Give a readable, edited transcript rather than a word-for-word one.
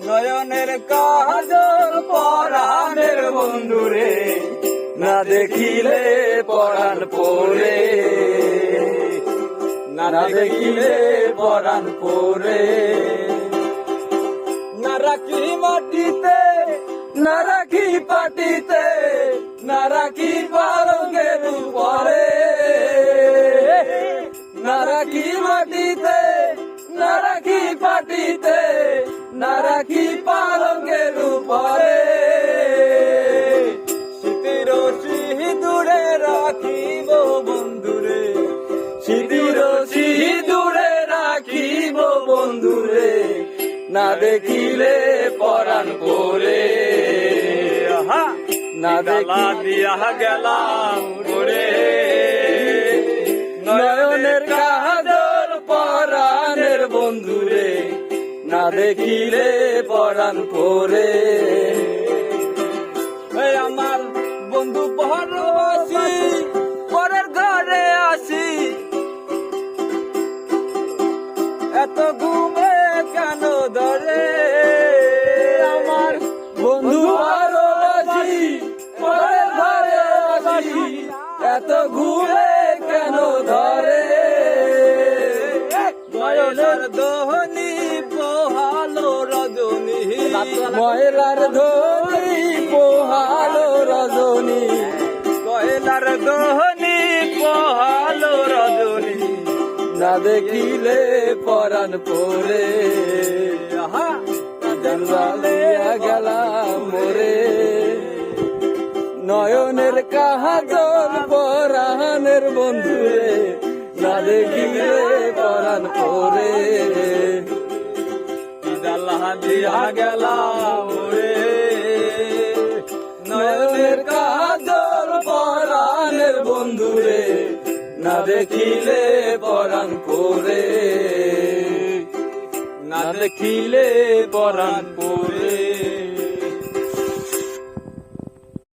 নয়নের কাজল পরাণের বন্ধুরে, না দেখিলে পরাণ পরে, না দেখিলে পরাণ পরে। না রাখি মাটিতে, না রাখি পাটিতে, না রাখি পালঙ্কের উপরে, না রাখি মাটিতে, না রাখি পাটিতে, না রাখি পালঙ্কের উপরে। শীতের সিঁদুরে রাখিব বন্ধুরে, শীতের সিঁদুরে রাখিব বন্ধুরে, না দেখিলে পরাণ পরে। না দেখা দিয়া গেলাম পরে, নয়নের কাজল পরাণের বন্ধুরে, না দেখিলে পরাণ পরে। আমার বন্ধু পরবাসী পরের ঘরে আসি, এত ঘুমে কেন ধরে। আমার বন্ধু পরবাসী পরের ঘরে আসি, এত ঘুমে কেন ধরে। নয়নের ধ্বনি পোহালো রজনী, ময়লার ধ্বনি পোহালো রজনী, কয়লার ধ্বনি পোহালো রজনী, না দেখিলে পরাণ পরে। জন্মালিয়া গেলাম মোরে, নয়নের কাজল পরাণের বন্ধুরে, না দেখিলে পরাণ পরে। দিয়া গেলাম মোরে, নয়নের কাজল পরাণের বন্ধুরে, না দেখিলে পরাণ পরে, না দেখিলে পরাণ পরে।